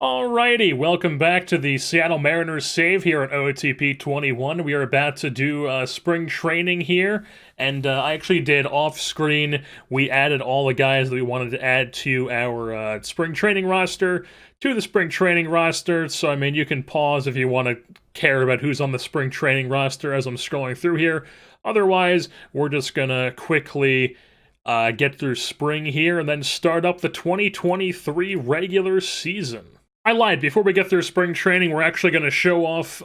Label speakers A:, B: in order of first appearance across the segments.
A: Alrighty, welcome back to the Seattle Mariners save here at OOTP 21. We are about to do spring training here, and I actually did off-screen. We added all the guys that we wanted to add to our spring training roster, so I mean, you can pause if you want to care about who's on the spring training roster as I'm scrolling through here. Otherwise, we're just gonna quickly get through spring here and then start up the 2023 regular season. I lied. Before we get through spring training, we're actually going to show off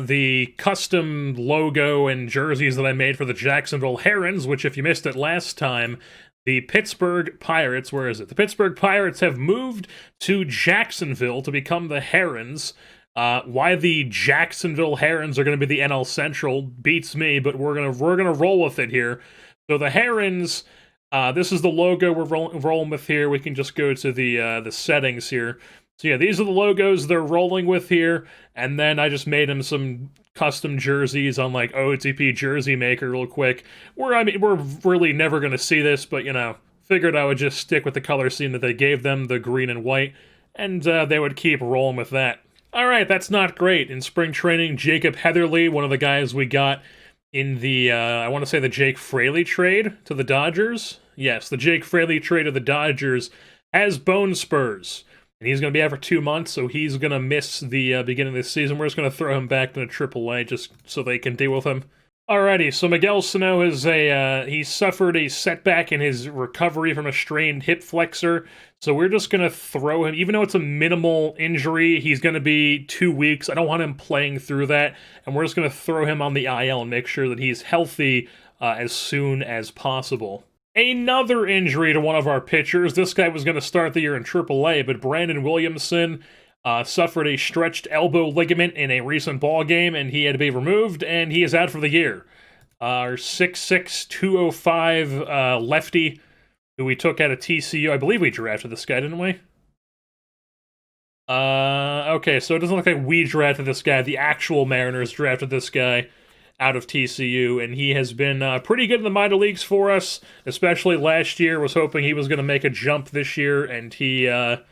A: the custom logo and jerseys that I made for the Jacksonville Herons, which, if you missed it last time, the Pittsburgh Pirates, where is it? The Pittsburgh Pirates have moved to Jacksonville to become the Herons. Why the Jacksonville Herons are going to be the NL Central beats me, but we're gonna roll with it here. So the Herons, this is the logo we're rolling with here. We can just go to the settings here. So yeah, these are the logos they're rolling with here, and then I just made them some custom jerseys on like OOTP Jersey Maker real quick. We're really never gonna see this, but you know, figured I would just stick with the color scheme that they gave them, the green and white, and they would keep rolling with that. Alright, that's not great. In spring training, Jacob Heatherly, one of the guys we got in the, I want to say the Jake Fraley trade to the Dodgers. Yes, the Jake Fraley trade to the Dodgers has bone spurs. And he's going to be out for 2 months, so he's going to miss the beginning of the season. We're just going to throw him back into AAA just so they can deal with him. Alrighty, so Miguel Snow is he suffered a setback in his recovery from a strained hip flexor, so we're just going to throw him. Even though it's a minimal injury, he's going to be 2 weeks. I don't want him playing through that, and we're just going to throw him on the IL and make sure that he's healthy as soon as possible. Another injury to one of our pitchers. This guy was going to start the year in AAA, but Brandon Williamson suffered a stretched elbow ligament in a recent ball game, and he had to be removed, and he is out for the year. Our 6'6", 205 lefty, who we took out of TCU. I believe we drafted this guy, didn't we? Okay, so it doesn't look like we drafted this guy. The actual Mariners drafted this guy out of TCU, and he has been pretty good in the minor leagues for us, especially last year. Was hoping he was going to make a jump this year, and he's going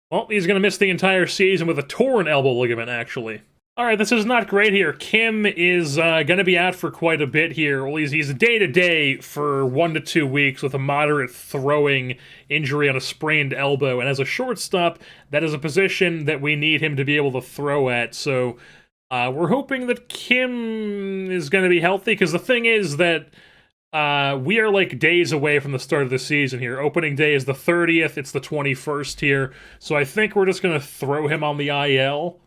A: to miss the entire season with a torn elbow ligament, actually. Alright, this is not great here. Kim is going to be out for quite a bit here. Well, he's day-to-day for 1 to 2 weeks with a moderate throwing injury on a sprained elbow, and as a shortstop, that is a position that we need him to be able to throw at, so we're hoping that Kim is going to be healthy, because the thing is that we are like days away from the start of the season here. Opening day is the 30th, it's the 21st here, so I think we're just going to throw him on the IL.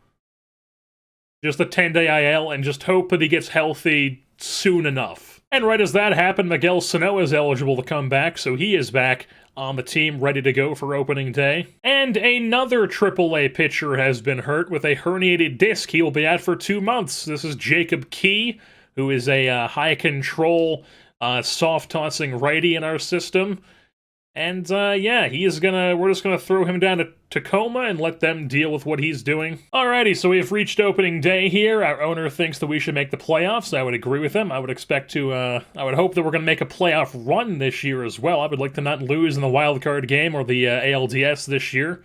A: Just a 10-day IL, and just hope that he gets healthy soon enough. And right as that happened, Miguel Snow is eligible to come back, so he is back on the team, ready to go for opening day. And another AAA pitcher has been hurt with a herniated disc. He will be out for 2 months. This is Jacob Key, who is a high-control, soft-tossing righty in our system. And, yeah, we're just gonna throw him down to Tacoma and let them deal with what he's doing. Alrighty, so we have reached opening day here. Our owner thinks that we should make the playoffs. I would agree with him. I would expect to, I would hope that we're gonna make a playoff run this year as well. I would like to not lose in the wild card game or the ALDS this year.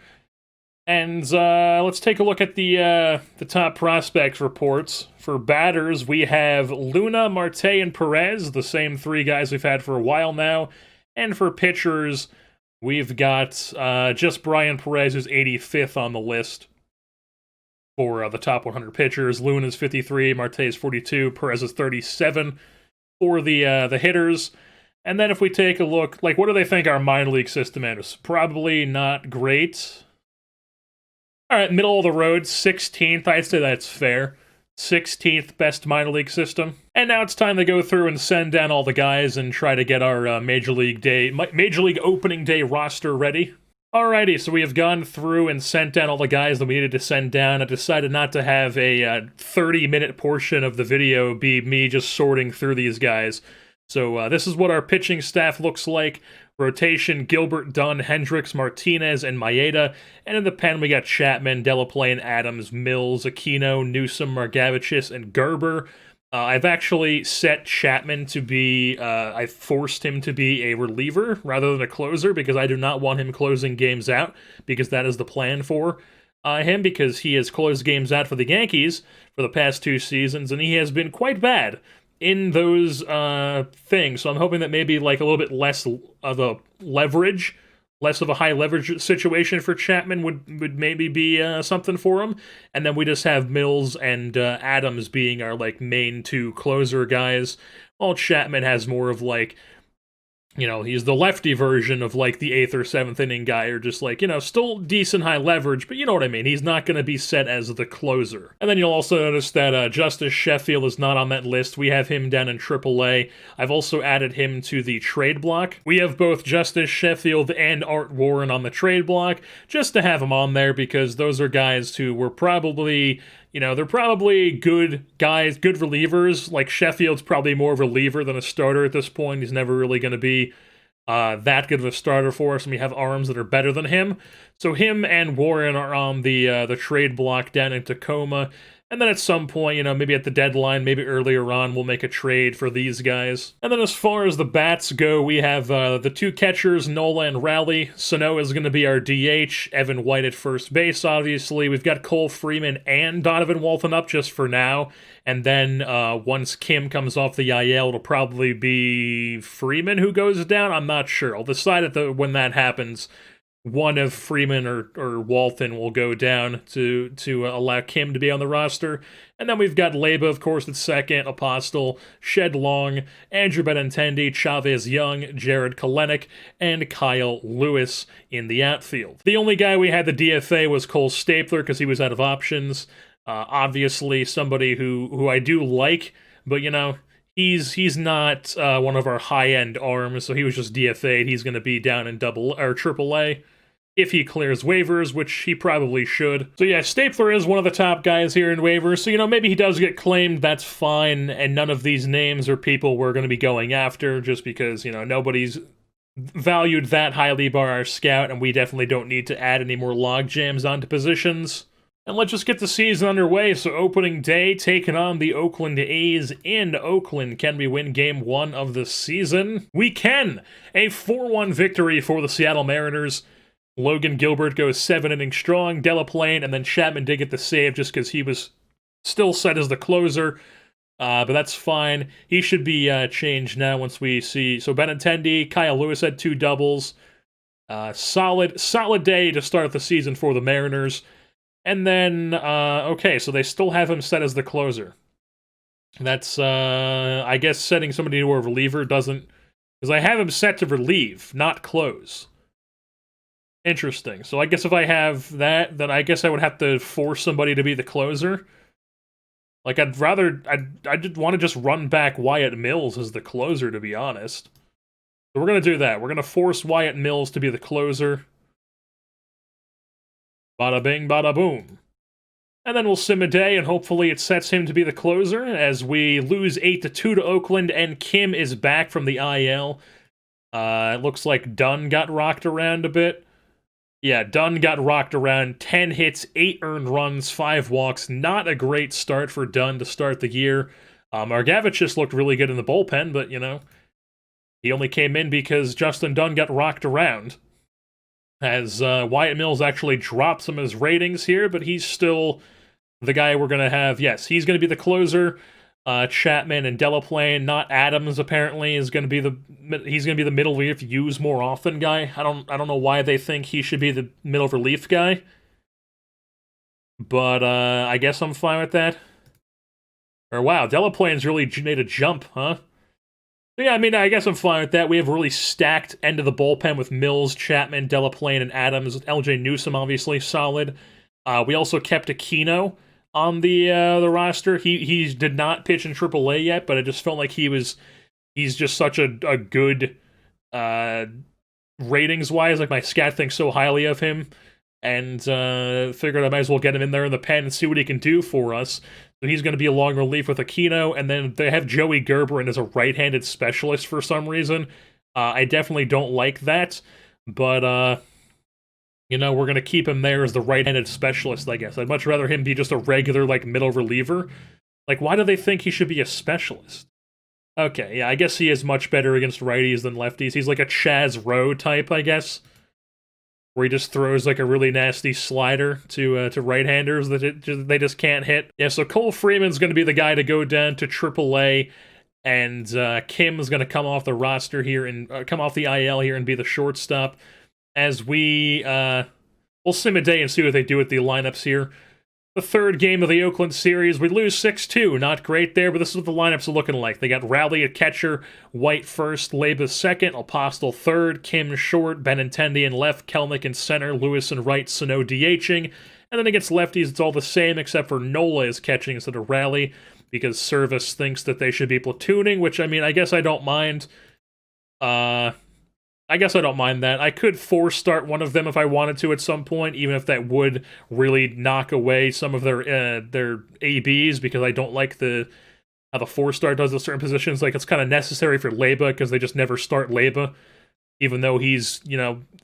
A: And, let's take a look at the top prospects reports. For batters, we have Luna, Marte, and Perez, the same 3 guys we've had for a while now. And for pitchers, we've got just Brian Perez, who's 85th on the list for the top 100 pitchers. Luna's 53, Marte's 42, Perez is 37 for the hitters. And then if we take a look, like, what do they think our minor league system is? Probably not great. All right, middle of the road, 16th. I'd say that's fair. 16th best minor league system. And now it's time to go through and send down all the guys and try to get our Major League opening day roster ready. Alrighty, so we have gone through and sent down all the guys that we needed to send down. I decided not to have a 30-minute portion of the video be me just sorting through these guys. So this is what our pitching staff looks like. Rotation, Gilbert, Dunn, Hendricks, Martinez, and Maeda. And in the pen, we got Chapman, Delaplane, Adams, Mills, Aquino, Newsom, Margavicius, and Gerber. I've actually set Chapman to be, I forced him to be a reliever rather than a closer because I do not want him closing games out because that is the plan for him because he has closed games out for the Yankees for the past 2 seasons, and he has been quite bad in those things. So I'm hoping that maybe like a little bit less of a leverage, less of a high leverage situation for Chapman would maybe be something for him. And then we just have Mills and Adams being our like main 2 closer guys, while Chapman has more of like, you know, he's the lefty version of like the 8th or 7th inning guy, or just like, you know, still decent high leverage, but you know what I mean. He's not going to be set as the closer. And then you'll also notice that Justice Sheffield is not on that list. We have him down in AAA. I've also added him to the trade block. We have both Justice Sheffield and Art Warren on the trade block, just to have them on there because those are guys who were probably, you know, they're probably good guys, good relievers. Like, Sheffield's probably more of a reliever than a starter at this point. He's never really going to be that good of a starter for us, and we have arms that are better than him. So him and Warren are on the trade block down in Tacoma. And then at some point, you know, maybe at the deadline, maybe earlier on, we'll make a trade for these guys. And then as far as the bats go, we have the 2 catchers, Nola and Rowley. Sano is going to be our DH. Evan White at first base, obviously. We've got Cole Freeman and Donovan Walton up just for now. And then once Kim comes off the IL, it'll probably be Freeman who goes down. I'm not sure. I'll decide when that happens. One of Freeman or Walton will go down to allow Kim to be on the roster. And then we've got Leba, of course, at second, Apostle, Shed Long, Andrew Benintendi, Chavez Young, Jared Kellnick, and Kyle Lewis in the outfield. The only guy we had the DFA was Cole Stapler because he was out of options. Obviously, somebody who I do like, but, you know, he's not one of our high-end arms, so he was just DFA'd. He's going to be down in AAA if he clears waivers, which he probably should. So yeah, Stapler is one of the top guys here in waivers, so, you know, maybe he does get claimed, that's fine, and none of these names are people we're going to be going after, just because, you know, nobody's valued that highly by our scout, and we definitely don't need to add any more log jams onto positions. And let's just get the season underway. So opening day, taking on the Oakland A's in Oakland. Can we win Game 1 of the season? We can! A 4-1 victory for the Seattle Mariners. Logan Gilbert goes 7 innings strong, Delaplane, and then Chapman did get the save just because he was still set as the closer. But that's fine. He should be changed now once we see. So Benintendi, Kyle Lewis had 2 doubles. Solid day to start the season for the Mariners. And then, okay, so they still have him set as the closer. That's, I guess setting somebody to a reliever doesn't... Because I have him set to relieve, not close. Interesting. So I guess if I have that, then I guess I would have to force somebody to be the closer. Like, I did want to just run back Wyatt Mills as the closer, to be honest. So we're going to do that. We're going to force Wyatt Mills to be the closer. Bada bing, bada boom. And then we'll sim a day, and hopefully it sets him to be the closer, as we lose 8-2 to Oakland, and Kim is back from the IL. It looks like Dunn got rocked around a bit. Yeah, Dunn got rocked around. 10 hits, 8 earned runs, 5 walks. Not a great start for Dunn to start the year. Margavich just looked really good in the bullpen, but, you know, he only came in because Justin Dunn got rocked around. As Wyatt Mills actually dropped some of his ratings here, but he's still the guy we're going to have. Yes, he's going to be the closer. Chapman and Delaplane, not Adams, apparently, he's going to be the middle relief use more often guy. I don't know why they think he should be the middle relief guy. But I guess I'm fine with that. Or wow, Delaplane's really made a jump, huh? Yeah, I mean, I guess I'm fine with that. We have a really stacked end of the bullpen with Mills, Chapman, Delaplane, and Adams. LJ Newsome, obviously, solid. We also kept Aquino on the roster. He did not pitch in AAA yet, but I just felt like he's just such a good ratings-wise. Like, my scat thinks so highly of him, and figured I might as well get him in there in the pen and see what he can do for us. So he's going to be a long relief with Aquino, and then they have Joey Gerber in as a right-handed specialist for some reason. I definitely don't like that, but, you know, we're going to keep him there as the right-handed specialist, I guess. I'd much rather him be just a regular, like, middle reliever. Like, why do they think he should be a specialist? Okay, yeah, I guess he is much better against righties than lefties. He's like a Chaz Rowe type, I guess. where he just throws like a really nasty slider to right-handers that they just can't hit. Yeah, so Cole Freeman's going to be the guy to go down to AAA, and Kim's going to come off the roster here and come off the IL here and be the shortstop. As we'll sim a day and see what they do with the lineups here. The third game of the Oakland series, we lose 6-2. Not great there, but this is what the lineups are looking like. They got Rowley at catcher, White first, Lopez second, Apostle third, Kim short, Benintendi in left, Kellnick in center, Lewis in right, Snow DHing. And then against lefties, it's all the same, except for Nola is catching instead of Rowley, because Service thinks that they should be platooning, which, I mean, I guess I don't mind. I guess I don't mind that. I could force start one of them if I wanted to at some point, even if that would really knock away some of their ABs, because I don't like how the force start does in certain positions. Like, it's kind of necessary for Leba, because they just never start Leba, even though he's,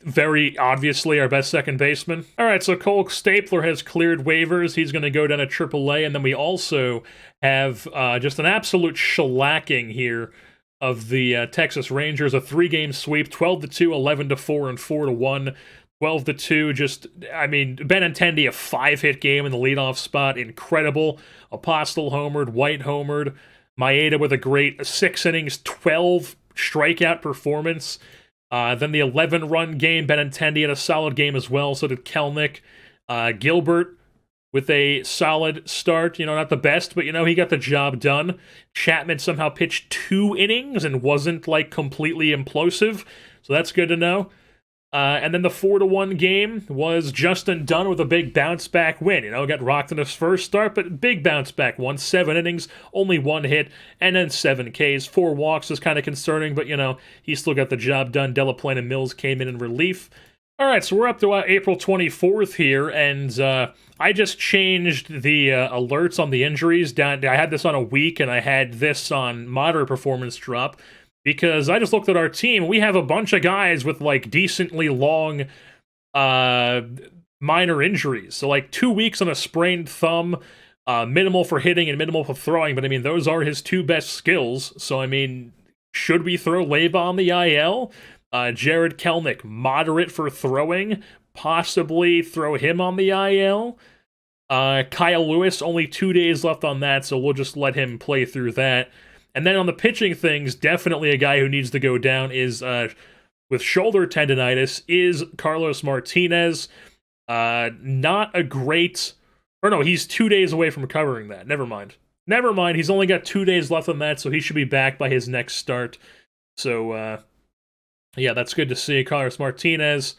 A: very obviously our best second baseman. All right, so Cole Stapler has cleared waivers. He's going to go down to AAA, and then we also have just an absolute shellacking here of the Texas Rangers, a 3-game sweep, 12-2, 11-4, and 4-1. 12-2, just, I mean, Benintendi, a 5-hit game in the leadoff spot, incredible. Apostle homered, White homered, Maeda with a great 6 innings, 12 strikeout performance. Then the 11-run game, Benintendi had a solid game as well, so did Kellnick. Gilbert with a solid start, not the best, but, he got the job done. Chapman somehow pitched 2 innings and wasn't, completely implosive, so that's good to know. And then the 4-1 game was Justin Dunn with a big bounce-back win. Got rocked in his first start, but big bounce-back won. 7 innings, only 1 hit, and then 7 Ks. 4 walks is kind of concerning, but, he still got the job done. Delaplane and Mills came in relief. All right, so we're up to April 24th here, and I just changed the alerts on the injuries down. I had this on a week, and I had this on moderate performance drop, because I just looked at our team. We have a bunch of guys with, decently long minor injuries. So, 2 weeks on a sprained thumb, minimal for hitting and minimal for throwing, but, I mean, those are his 2 best skills. So, I mean, should we throw Leba on the IL? Jared Kellnick, moderate for throwing, possibly throw him on the IL. Kyle Lewis, only 2 days left on that, so we'll just let him play through that. And then on the pitching things, definitely a guy who needs to go down is, with shoulder tendonitis, is Carlos Martinez. Not a great... Or no, he's 2 days away from recovering that. Never mind, he's only got 2 days left on that, so he should be back by his next start. So, yeah, that's good to see. Carlos Martinez,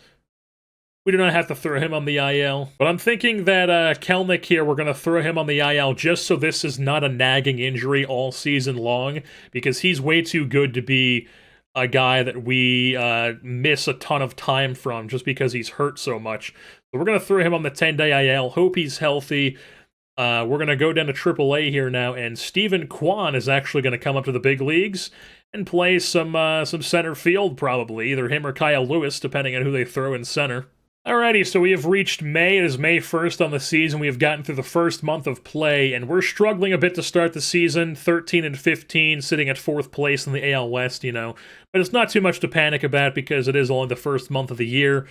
A: we do not have to throw him on the IL. But I'm thinking that Kellnick here, we're going to throw him on the IL just so this is not a nagging injury all season long, because he's way too good to be a guy that we miss a ton of time from just because he's hurt so much. So we're going to throw him on the 10-day IL. Hope he's healthy. We're going to go down to AAA here now, and Steven Kwan is actually going to come up to the big leagues and play some center field, probably. Either him or Kyle Lewis, depending on who they throw in center. Alrighty, so we have reached May. It is May 1st on the season. We have gotten through the first month of play, and we're struggling a bit to start the season. 13-15, sitting at 4th place in the AL West, But it's not too much to panic about because it is only the first month of the year.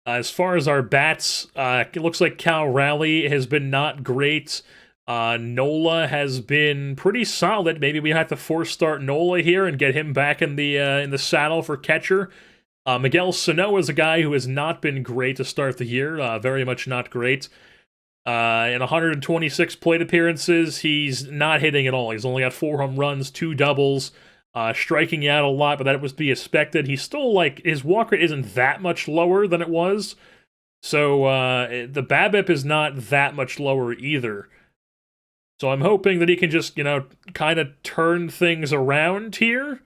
A: As far as our bats, it looks like Cal Raleigh has been not great. Nola has been pretty solid. Maybe we have to force start Nola here and get him back in the saddle for catcher. Miguel Snow is a guy who has not been great to start the year. Very much not great. In 126 plate appearances, he's not hitting at all. He's only got 4 home runs, 2 doubles, striking out a lot, but that was to be expected. He's still, his walk rate isn't that much lower than it was. So the BABIP is not that much lower either. So I'm hoping that he can just, kind of turn things around here.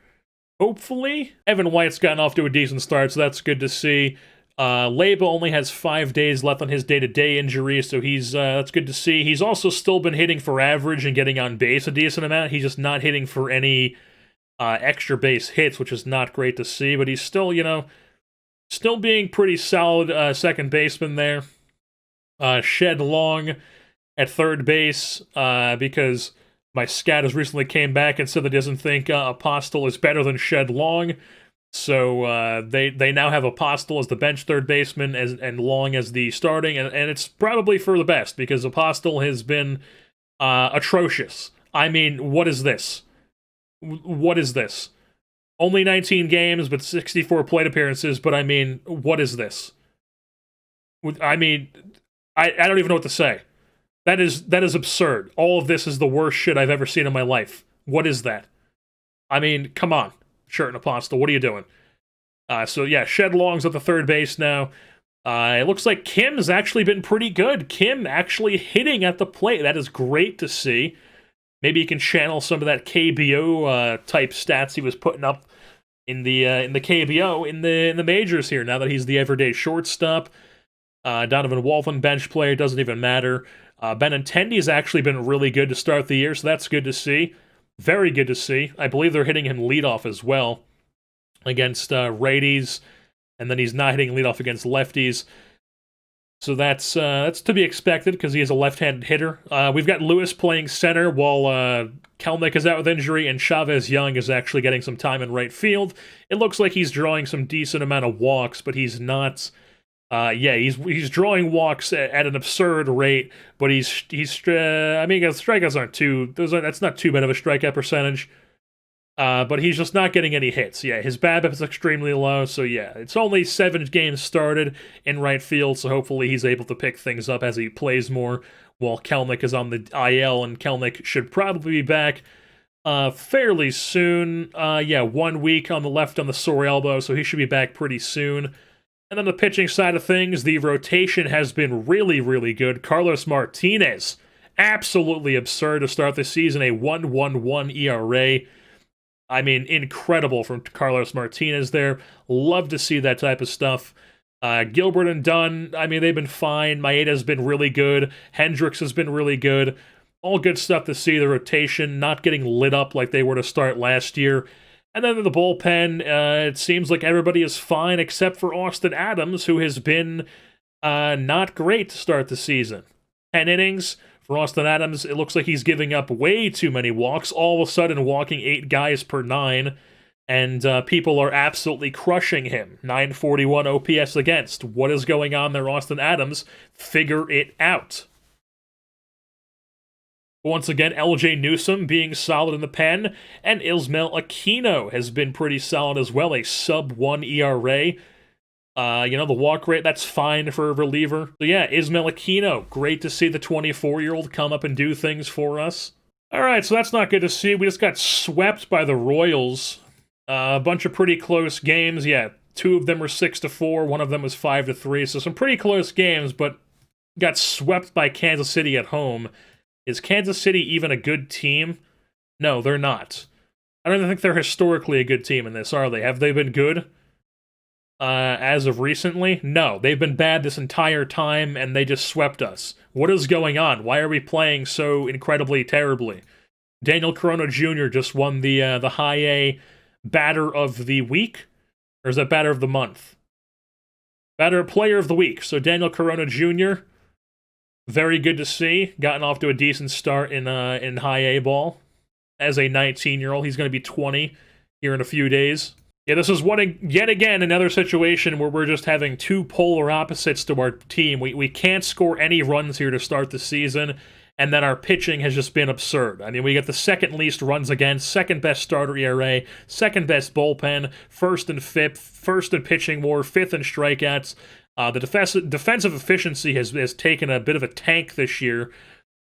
A: Hopefully. Evan White's gotten off to a decent start, so that's good to see. Leba only has 5 days left on his day-to-day injury, so that's good to see. He's also still been hitting for average and getting on base a decent amount. He's just not hitting for any extra base hits, which is not great to see, but he's still, still being pretty solid second baseman there. Shed Long at third base, because my scat has recently came back and said that he doesn't think Apostle is better than Shed Long. So they now have Apostle as the bench third baseman and Long as the starting, and it's probably for the best because Apostle has been atrocious. I mean, what is this? What is this? Only 19 games, but 64 plate appearances, but I mean, what is this? I mean, I don't even know what to say. That is absurd. All of this is the worst shit I've ever seen in my life. What is that? I mean, come on. Shirt and Apostle, what are you doing? So yeah, Shed Long's at the third base now. It looks like Kim's actually been pretty good. Kim actually hitting at the plate. That is great to see. Maybe he can channel some of that KBO type stats he was putting up in the KBO in the majors here. Now that he's the everyday shortstop, Donovan Wolfen, bench player, doesn't even matter. Benintendi's actually been really good to start the year, so that's good to see. Very good to see. I believe they're hitting him leadoff as well against righties, and then he's not hitting leadoff against lefties. So that's to be expected because he is a left-handed hitter. We've got Lewis playing center while Kellnick is out with injury, and Chavez Young is actually getting some time in right field. It looks like he's drawing some decent amount of walks, but he's not. He's drawing walks at an absurd rate, but he's I mean, strikeouts aren't too. That's not too bad of a strikeout percentage. But he's just not getting any hits. Yeah, his BABIP is extremely low, so yeah, it's only 7 games started in right field, so hopefully he's able to pick things up as he plays more, while Kellnick is on the IL, and Kellnick should probably be back fairly soon. 1 week on the left on the sore elbow, so he should be back pretty soon. And then the pitching side of things, the rotation has been really, really good. Carlos Martinez, absolutely absurd to start the season, a 1.11 ERA. I mean, incredible from Carlos Martinez there. Love to see that type of stuff. Gilbert and Dunn, I mean, they've been fine. Maeda's been really good. Hendricks has been really good. All good stuff to see. The rotation not getting lit up like they were to start last year. And then in the bullpen, it seems like everybody is fine except for Austin Adams, who has been not great to start the season. 10 innings for Austin Adams. It looks like he's giving up way too many walks, all of a sudden walking 8 guys per 9, and people are absolutely crushing him. 941 OPS against. What is going on there, Austin Adams? Figure it out. Once again, LJ Newsome being solid in the pen, and Ismael Aquino has been pretty solid as well, a sub-1 ERA. The walk rate, that's fine for a reliever. So yeah, Ismael Aquino, great to see the 24-year-old come up and do things for us. Alright, so that's not good to see. We just got swept by the Royals. A bunch of pretty close games. Yeah, 2 of them were 6-4, 1 of them was 5-3, so some pretty close games, but got swept by Kansas City at home. Is Kansas City even a good team? No, they're not. I don't think they're historically a good team in this, are they? Have they been good? As of recently? No, they've been bad this entire time, and they just swept us. What is going on? Why are we playing so incredibly terribly? Daniel Corona Jr. just won the High A Batter of the Week? Or is that Batter of the Month? Player of the Week. So Daniel Corona Jr., very good to see. Gotten off to a decent start in High A ball. As a 19-year-old, he's going to be 20 here in a few days. Yeah, this is yet again another situation where we're just having 2 polar opposites to our team. We can't score any runs here to start the season, and then our pitching has just been absurd. I mean, we get the second least runs against, second best starter ERA, second best bullpen, first in FIP, first in pitching WAR, 5th in strikeouts. The defensive efficiency has taken a bit of a tank this year,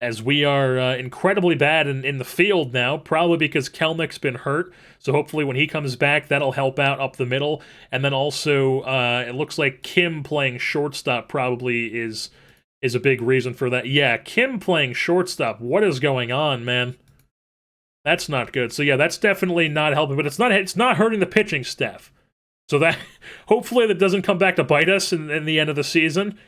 A: as we are incredibly bad in the field now, probably because Kellnick's been hurt, so hopefully when he comes back, that'll help out up the middle, and then also, it looks like Kim playing shortstop probably is a big reason for that. Yeah, Kim playing shortstop, what is going on, man? That's not good. So yeah, that's definitely not helping, but it's not hurting the pitching staff. So that, hopefully that doesn't come back to bite us in the end of the season,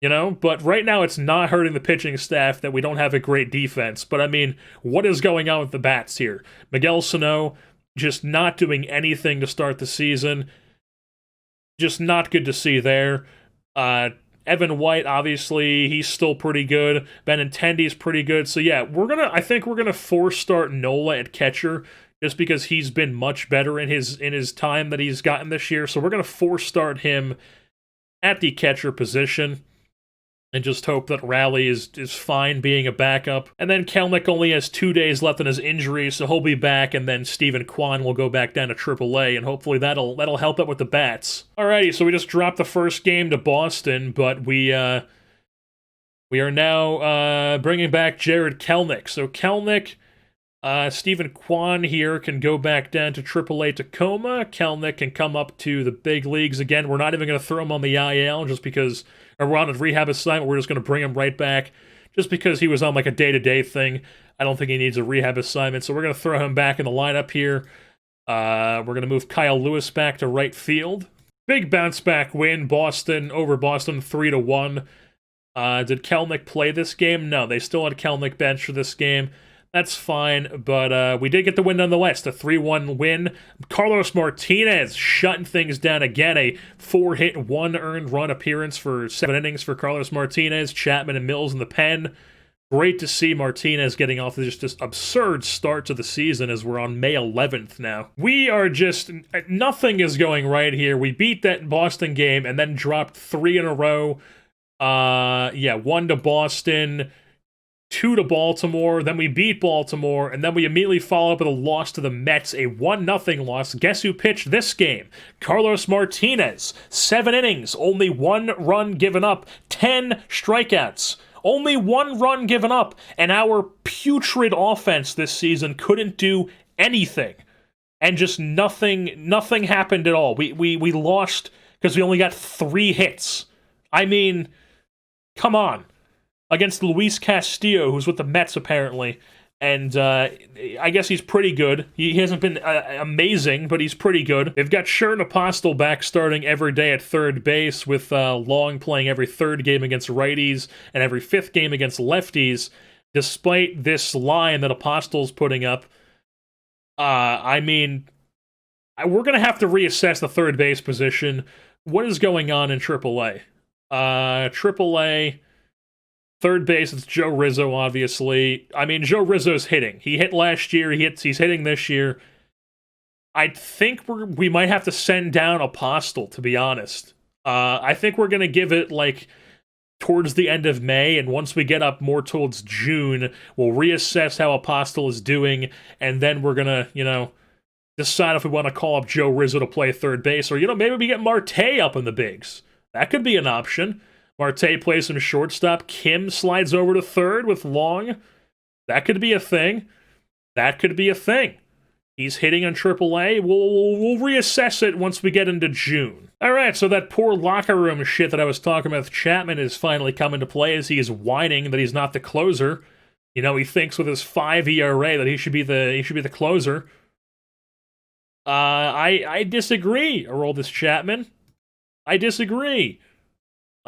A: but right now it's not hurting the pitching staff that we don't have a great defense. But I mean, what is going on with the bats here? Miguel Snow just not doing anything to start the season. Just not good to see there. Evan White, obviously, he's still pretty good. Benintendi's pretty good. So yeah, I think we're gonna force start Nola at catcher, just because he's been much better in his time that he's gotten this year. So we're gonna force start him at the catcher position, and just hope that Raleigh is fine being a backup. And then Kellnick only has 2 days left in his injury, so he'll be back, and then Stephen Kwan will go back down to AAA, and hopefully that'll help out with the bats. Alrighty, so we just dropped the first game to Boston, but we are now bringing back Jared Kellnick. So Kellnick, Stephen Kwan here can go back down to AAA Tacoma. Kellnick can come up to the big leagues again. We're not even going to throw him on the IL just because, or we're on a rehab assignment. We're just going to bring him right back just because he was on like a day-to-day thing. I don't think he needs a rehab assignment, so we're going to throw him back in the lineup here. We're going to move Kyle Lewis back to right field. Big bounce-back win, Boston over Boston 3-1. Did Kellnick play this game? No, they still had Kellnick bench for this game. That's fine, but we did get the win nonetheless. The 3-1 win. Carlos Martinez shutting things down again. A 4-hit, 1 earned run appearance for 7 innings for Carlos Martinez. Chapman and Mills in the pen. Great to see Martinez getting off just this absurd start to the season as we're on May 11th now. We are just... nothing is going right here. We beat that Boston game and then dropped 3 in a row. 1 to Boston... 2 to Baltimore, then we beat Baltimore, and then we immediately follow up with a loss to the Mets, a 1-0 loss. Guess who pitched this game? Carlos Martinez. 7 innings, only 1 run given up, 10 strikeouts. Only 1 run given up, and our putrid offense this season couldn't do anything. And just nothing happened at all. We lost because we only got 3 hits. I mean, come on. Against Luis Castillo, who's with the Mets apparently, and I guess he's pretty good. He hasn't been amazing, but he's pretty good. They've got Shirt and Apostle back starting every day at third base, with Long playing every 3rd game against righties and every 5th game against lefties. Despite this line that Apostle's putting up, I mean, we're going to have to reassess the third base position. What is going on in AAA? AAA... Third base, it's Joe Rizzo, obviously. I mean, Joe Rizzo's hitting. He hit last year, he's hitting this year. I think we might have to send down Apostle, to be honest. I think we're going to give it, like, towards the end of May, and once we get up more towards June, we'll reassess how Apostle is doing, and then we're going to, decide if we want to call up Joe Rizzo to play third base, or, maybe we get Marte up in the bigs. That could be an option. Marte plays some shortstop. Kim slides over to third with Long. That could be a thing. He's hitting on AAA. We'll reassess it once we get into June. Alright, so that poor locker room shit that I was talking about with Chapman is finally coming to play as he is whining that he's not the closer. He thinks with his 5 ERA that he should be the closer. I disagree, Aroldis Chapman. I disagree.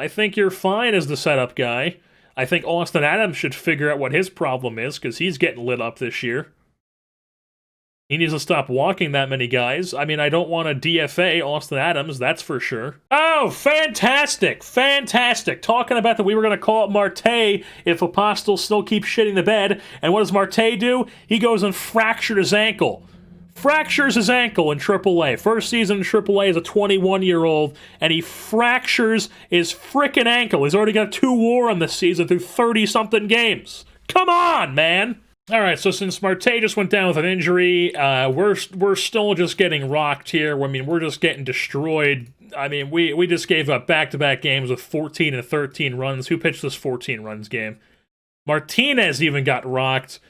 A: I think you're fine as the setup guy. I think Austin Adams should figure out what his problem is, because he's getting lit up this year. He needs to stop walking that many guys. I mean, I don't want to DFA Austin Adams, that's for sure. Oh, fantastic! Fantastic! Talking about that we were going to call up Marte if Apostle still keeps shitting the bed. And what does Marte do? He goes and fractured his ankle. Fractures his ankle in AAA. First season in AAA as a 21-year-old, and he fractures his frickin' ankle. He's already got 2 WAR on this season through 30-something games. Come on, man! Alright, so since Marte just went down with an injury, we're still just getting rocked here. I mean, we're just getting destroyed. I mean, we just gave up back-to-back games with 14 and 13 runs. Who pitched this 14 runs game? Martinez even got rocked.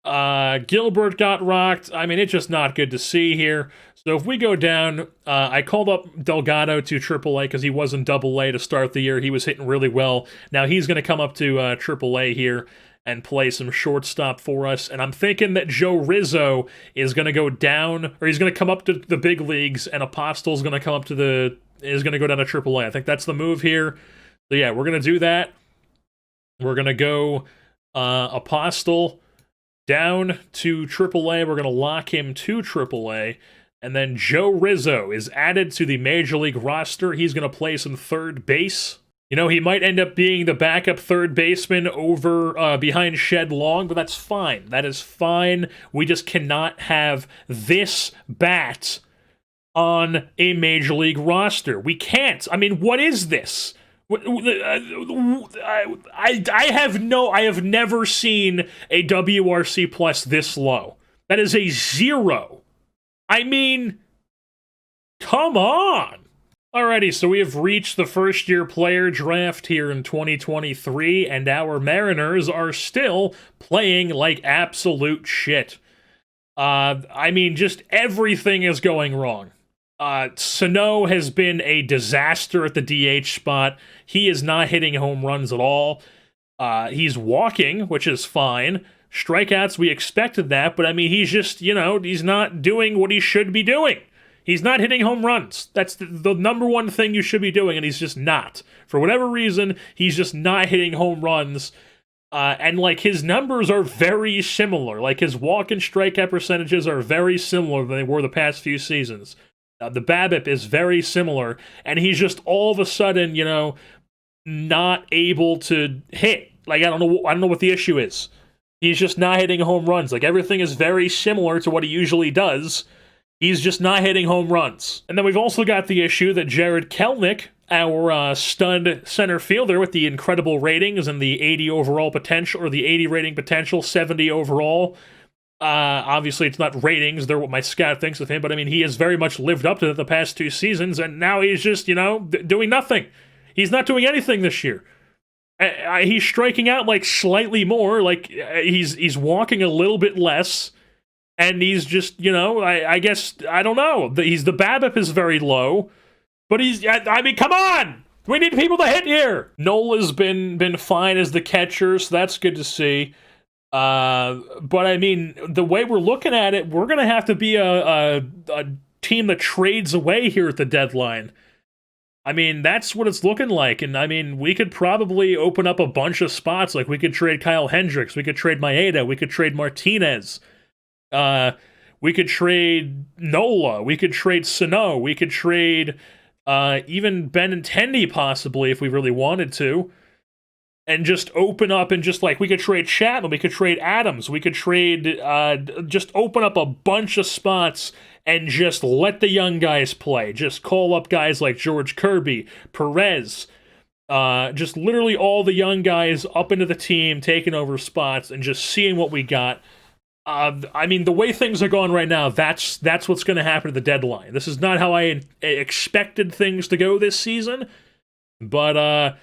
A: Gilbert got rocked. I mean, it's just not good to see here. So if we go down, I called up Delgado to AAA because he was in AA to start the year. He was hitting really well. Now he's going to come up to AAA here and play some shortstop for us. And I'm thinking that Joe Rizzo is going to go down, or he's going to come up to the big leagues, and Apostle's going to come up to is going to go down to AAA. I think that's the move here. So yeah, we're going to do that. We're going to go Apostle down to AAA. We're going to lock him to AAA. And then Joe Rizzo is added to the Major League roster. He's going to play some third base. You know, he might end up being the backup third baseman over behind Shed Long, but that's fine. That is fine. We just cannot have this bat on a major league roster. We can't. I mean, what is this? I have never seen a WRC plus this low. That is a 0. I mean, come on. Alrighty, so we have reached the first-year player draft here in 2023, and our Mariners are still playing like absolute shit. I mean, just everything is going wrong. Snow has been a disaster at the DH spot. He is not hitting home runs at all. He's walking, which is fine. Strikeouts, we expected that, but I mean, he's just, you know, he's not doing what he should be doing. He's not hitting home runs. That's the number one thing you should be doing, and he's just not. For whatever reason, he's just not hitting home runs. And, like, his numbers are very similar. Like, his walk and strikeout percentages are very similar than they were the past few seasons. The BABIP is very similar, and he's just all of a sudden, you know, not able to hit. Like, I don't know what the issue is. He's just not hitting home runs. Like, everything is very similar to what he usually does. He's just not hitting home runs. And then we've also got the issue that Jared Kellnick, our stud center fielder with the incredible ratings and the 80 overall potential, or the 80 rating potential, 70 overall. Obviously, it's not ratings. They're what my scout thinks of him. But, I mean, he has very much lived up to that the past 2 seasons. And now he's just, you know, doing nothing. He's not doing anything this year. He's striking out, like, slightly more. Like, he's walking a little bit less. And he's just, you know, I guess, I don't know. The BABIP is very low. But I mean, come on! We need people to hit here! Nola's been fine as the catcher, so that's good to see. But I mean, the way we're looking at it, we're gonna have to be a team that trades away here at the deadline. I mean, that's what it's looking like, and I mean, we could probably open up a bunch of spots. Like, we could trade Kyle Hendricks, we could trade Maeda, we could trade Martinez, we could trade Nola, we could trade Sano, we could trade even Benintendi possibly if we really wanted to. And just open up and just, like, we could trade Chapman, we could trade Adams, we could trade, just open up a bunch of spots and just let the young guys play. Just call up guys like George Kirby, Perez, just literally all the young guys up into the team, taking over spots and just seeing what we got. I mean, the way things are going right now, that's what's going to happen at the deadline. This is not how I expected things to go this season, but,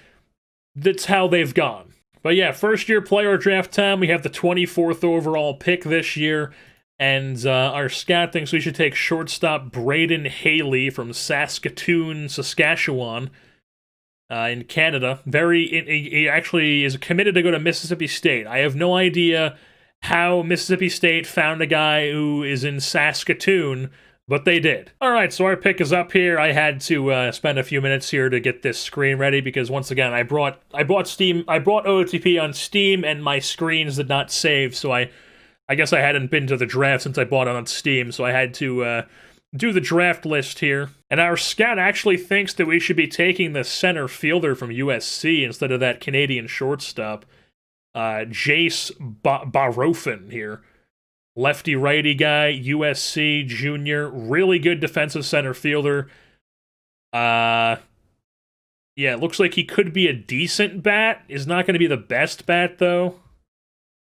A: that's how they've gone. But yeah, first-year player draft time. We have the 24th overall pick this year, and our scout thinks we should take shortstop Braden Haley from Saskatoon, Saskatchewan, in Canada. He actually is committed to go to Mississippi State. I have no idea how Mississippi State found a guy who is in Saskatoon, but they did. All right, so our pick is up here. I had to spend a few minutes here to get this screen ready because once again, I brought OOTP on Steam and my screens did not save, so I guess I hadn't been to the draft since I bought it on Steam, so I had to do the draft list here. And our scout actually thinks that we should be taking the center fielder from USC instead of that Canadian shortstop, Jace Barofin here. Lefty-righty guy, USC junior, really good defensive center fielder. Yeah, it looks like he could be a decent bat. Is not going to be the best bat, though.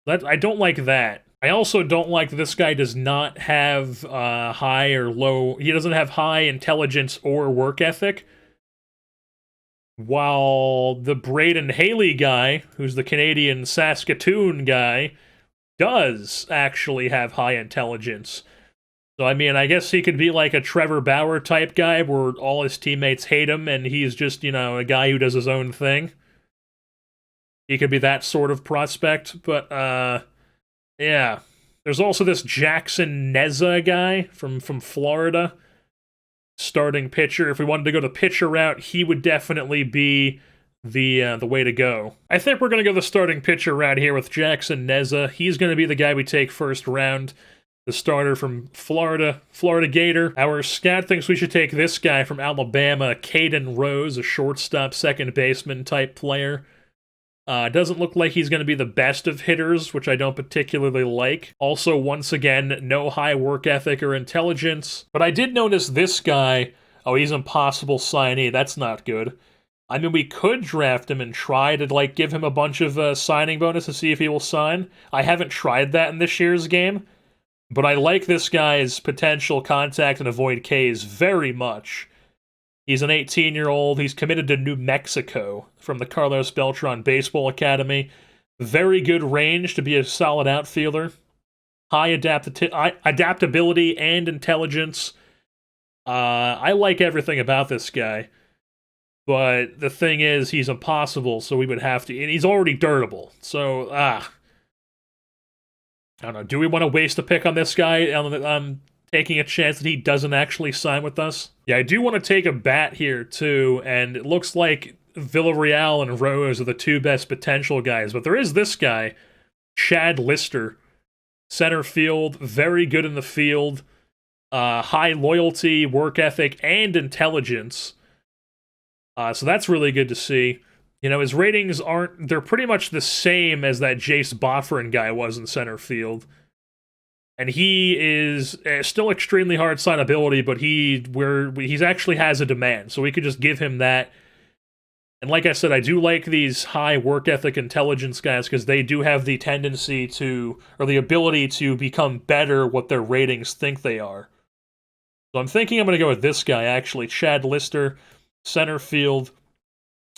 A: I don't like that. I also don't like that this guy does not have high or low... He doesn't have high intelligence or work ethic. While the Braden Haley guy, who's the Canadian Saskatoon guy, does actually have high intelligence. So, I mean, I guess he could be like a Trevor Bauer type guy where all his teammates hate him and he's just, you know, a guy who does his own thing. He could be that sort of prospect, but, yeah. There's also this Jackson Neza guy from Florida, starting pitcher. If we wanted to go the pitcher route, he would definitely be the way to go. I think we're going to go the starting pitcher route here with Jackson Neza. He's going to be the guy we take first round. the starter from Florida Gator. Our scout thinks we should take this guy from Alabama, Caden Rose, a shortstop, second baseman type player. Doesn't look like he's going to be the best of hitters, which I don't particularly like. Also, once again, no high work ethic or intelligence. But I did notice this guy. Oh, he's impossible signee. That's not good. I mean, we could draft him and try to, like, give him a bunch of signing bonus to see if he will sign. I haven't tried that in this year's game. But I like this guy's potential contact and avoid Ks very much. He's an 18-year-old. He's committed to New Mexico from the Carlos Beltran Baseball Academy. Very good range to be a solid outfielder. High adaptability and intelligence. I like everything about this guy. But the thing is, he's impossible, so we would have to... And he's already durable, so, I don't know. Do we want to waste a pick on this guy? Taking a chance that he doesn't actually sign with us? Yeah, I do want to take a bat here, too, and it looks like Villarreal and Rose are the two best potential guys, but there is this guy, Chad Lister, center field, very good in the field, high loyalty, work ethic, and intelligence. So that's really good to see. You know, his ratings they're pretty much the same as that Jace Bofferin guy was in center field. And he is still extremely hard signability, but he's actually has a demand, so we could just give him that. And like I said, I do like these high work ethic intelligence guys because they do have the tendency to, or the ability to become better what their ratings think they are. So I'm thinking I'm going to go with this guy, actually, Chad Lister, center field,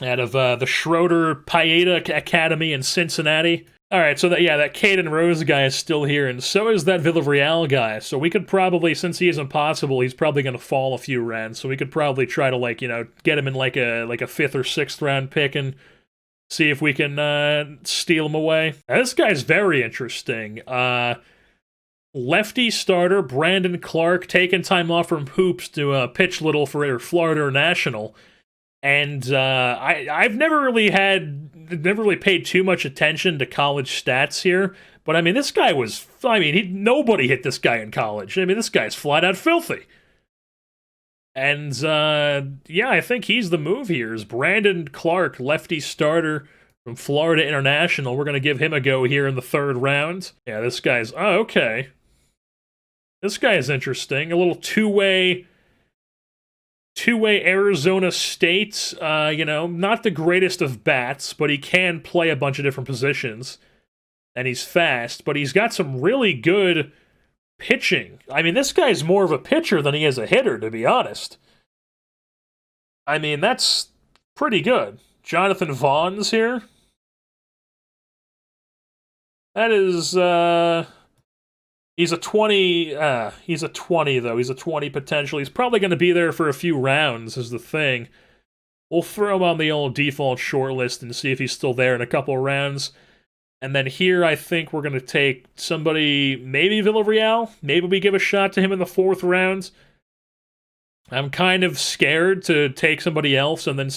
A: out of the Schroeder Paeta Academy in Cincinnati. All right, so that Caden Rose guy is still here, and so is that Villarreal guy. So we could probably, since he is impossible, he's probably going to fall a few rounds. So we could probably try to get him in like a fifth or sixth round pick and see if we can steal him away. Now, this guy's very interesting. Lefty starter Brandon Clark taking time off from hoops to pitch little for Florida National. And I've never really paid too much attention to college stats here, but I mean, this guy was, nobody hit this guy in college. I mean, this guy's flat out filthy. And I think he's the move here, is Brandon Clark, lefty starter from Florida International. We're going to give him a go here in the third round. Yeah, this guy's, okay. This guy is interesting. A little two-way Arizona State, not the greatest of bats, but he can play a bunch of different positions, and he's fast, but he's got some really good pitching. I mean, this guy's more of a pitcher than he is a hitter, to be honest. I mean, that's pretty good. Jonathan Vaughn's here. That is, he's a 20, though. He's a 20 potential. He's probably going to be there for a few rounds, is the thing. We'll throw him on the old default shortlist and see if he's still there in a couple of rounds. And then here, I think we're going to take somebody, maybe Villarreal. Maybe we give a shot to him in the fourth round. I'm kind of scared to take somebody else and then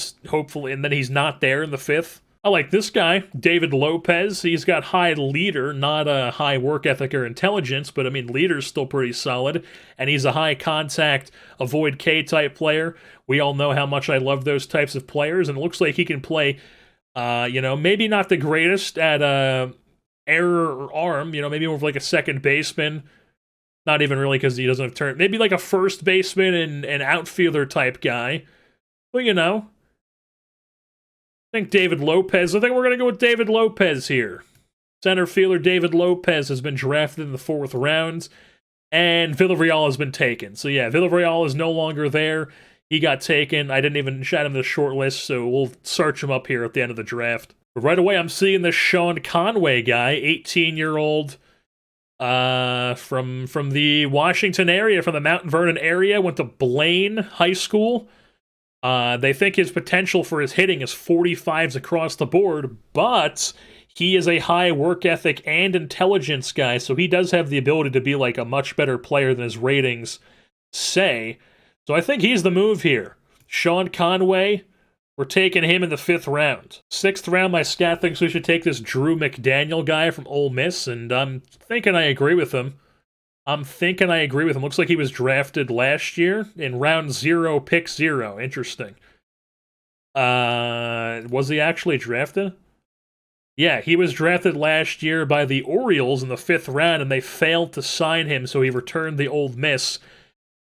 A: then he's not there in the fifth. I like this guy, David Lopez. He's got high leader, not a high work ethic or intelligence, but I mean, leader's still pretty solid, and he's a high contact, avoid K type player. We all know how much I love those types of players, and it looks like he can play, maybe not the greatest at error or arm, maybe more of like a second baseman. Not even really because he doesn't have turn. Maybe like a first baseman and outfielder type guy. But I think David Lopez. I think we're going to go with David Lopez here. Center fielder David Lopez has been drafted in the fourth round, and Villarreal has been taken. So yeah, Villarreal is no longer there. He got taken. I didn't even shout him to the short list, so we'll search him up here at the end of the draft. But right away, I'm seeing this Sean Conway guy, 18-year-old, from the Washington area, from the Mount Vernon area, went to Blaine High School. They think his potential for his hitting is 45s across the board, but he is a high work ethic and intelligence guy, so he does have the ability to be like a much better player than his ratings say. So I think he's the move here. Sean Conway, we're taking him in the fifth round. Sixth round, my scout thinks we should take this Drew McDaniel guy from Ole Miss, and I'm thinking I agree with him. I'm thinking I agree with him. Looks like he was drafted last year in round 0, pick 0. Interesting. Was he actually drafted? Yeah, he was drafted last year by the Orioles in the 5th round, and they failed to sign him, so he returned the Ole Miss.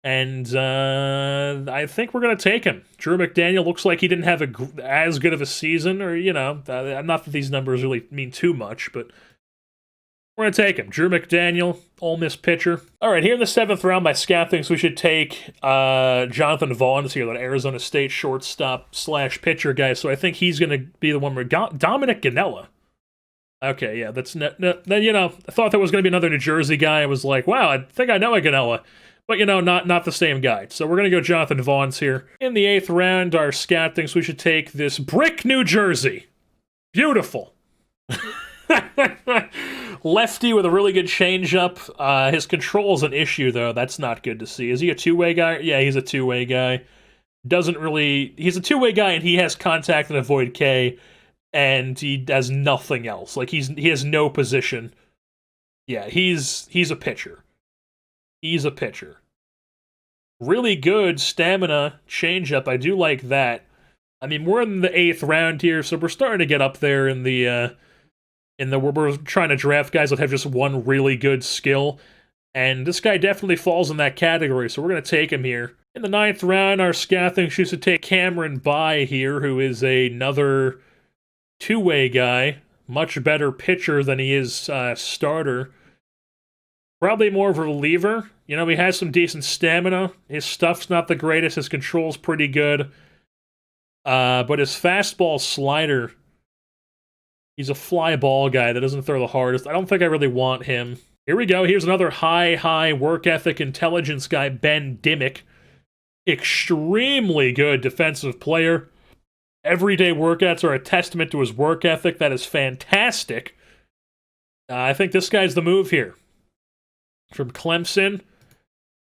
A: And I think we're going to take him. Drew McDaniel looks like he didn't have as good of a season, or, not that these numbers really mean too much, but we're going to take him. Drew McDaniel, Ole Miss pitcher. All right, here in the 7th round, my scout thinks we should take Jonathan Vaughn's here, that Arizona State shortstop / pitcher guy, so I think he's going to be the one where Dominic Ganella. Okay, yeah, that's then I thought that was going to be another New Jersey guy. I was like, wow, I think I know a Ganella. But, not the same guy. So we're going to go Jonathan Vaughn's here. In the 8th round, our scout thinks we should take this Brick, New Jersey. Beautiful. Lefty with a really good changeup. His control's an issue, though. That's not good to see. Is he a two-way guy? Yeah, he's a two-way guy. He's a two-way guy, and he has contact and avoid K, and he does nothing else. Like, he has no position. Yeah, he's a pitcher. He's a pitcher. Really good stamina changeup. I do like that. I mean, we're in the 8th round here, so we're starting to get up there we're trying to draft guys that have just one really good skill. And this guy definitely falls in that category, so we're going to take him here. In the 9th round, our scout thinks we should take Cameron By here, who is another two-way guy. Much better pitcher than he is starter. Probably more of a reliever. He has some decent stamina. His stuff's not the greatest. His control's pretty good. But his fastball slider, he's a fly ball guy that doesn't throw the hardest. I don't think I really want him. Here we go. Here's another high work ethic intelligence guy, Ben Dimick. Extremely good defensive player. Everyday workouts are a testament to his work ethic. That is fantastic. I think this guy's the move here. From Clemson,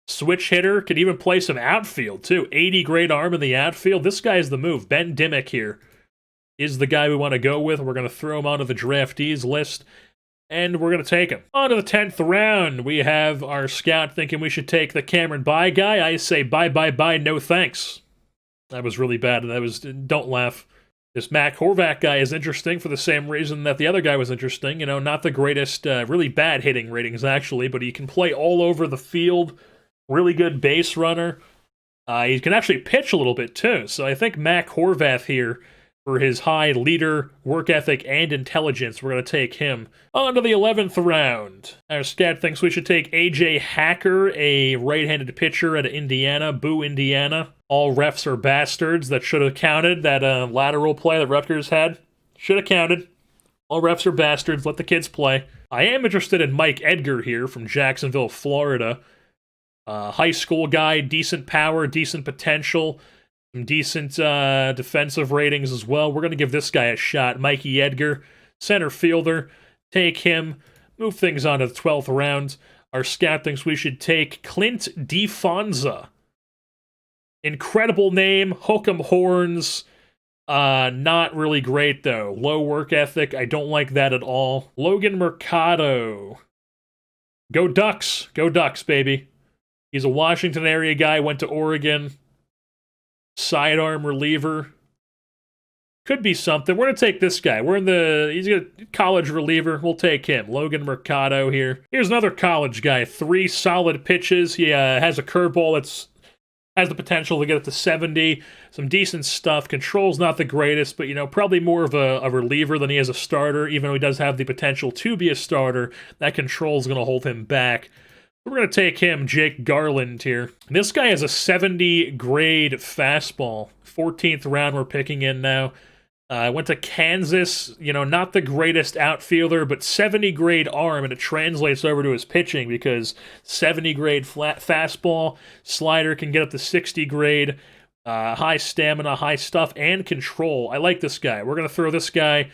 A: switch hitter, could even play some outfield too. 80 grade arm in the outfield. This guy's the move. Ben Dimick here is the guy we want to go with. We're going to throw him onto the draftees list, and we're going to take him. On to the 10th round, we have our scout thinking we should take the Cameron By guy. I say bye, no thanks. That was really bad. Don't laugh. This Mac Horvath guy is interesting for the same reason that the other guy was interesting. Not the greatest, really bad hitting ratings, actually, but he can play all over the field. Really good base runner. He can actually pitch a little bit, too. So I think Mac Horvath here, for his high leader, work ethic, and intelligence, we're going to take him. On to the 11th round. Our scout thinks we should take A.J. Hacker, a right-handed pitcher at Indiana. Boo, Indiana. All refs are bastards. That should have counted. That lateral play that Rutgers had should have counted. All refs are bastards. Let the kids play. I am interested in Mike Edgar here from Jacksonville, Florida. High school guy, decent power, decent potential. Some decent defensive ratings as well. We're going to give this guy a shot. Mikey Edgar, center fielder. Take him. Move things on to the 12th round. Our scout thinks we should take Clint DeFonza. Incredible name. Hook 'em horns. Not really great, though. Low work ethic. I don't like that at all. Logan Mercado. Go Ducks. Go Ducks, baby. He's a Washington area guy. Went to Oregon. Sidearm reliever. Could be something. We're going to take this guy. He's a college reliever. We'll take him. Logan Mercado here. Here's another college guy. 3 solid pitches. He has a curveball that's has the potential to get up to 70. Some decent stuff. Control's not the greatest, but, probably more of a reliever than he is a starter, even though he does have the potential to be a starter. That control's going to hold him back. We're going to take him, Jake Garland, here. This guy has a 70 grade fastball. 14th round we're picking in now. Went to Kansas, not the greatest outfielder, but 70 grade arm, and it translates over to his pitching because 70 grade fastball, slider can get up to 60 grade, high stamina, high stuff, and control. I like this guy. We're going to throw this guy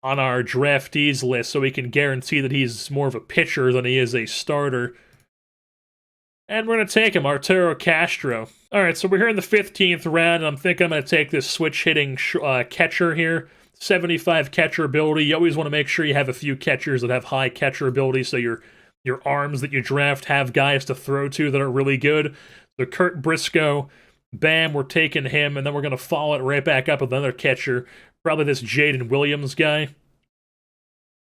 A: on our draftees list so we can guarantee that he's more of a pitcher than he is a starter. And we're going to take him, Arturo Castro. All right, so we're here in the 15th round, and I'm thinking I'm going to take this switch-hitting catcher here. 75 catcher ability. You always want to make sure you have a few catchers that have high catcher ability, so you're your arms that you draft have guys to throw to that are really good. So Kurt Briscoe, bam, we're taking him, and then we're going to follow it right back up with another catcher, probably this Jaden Williams guy.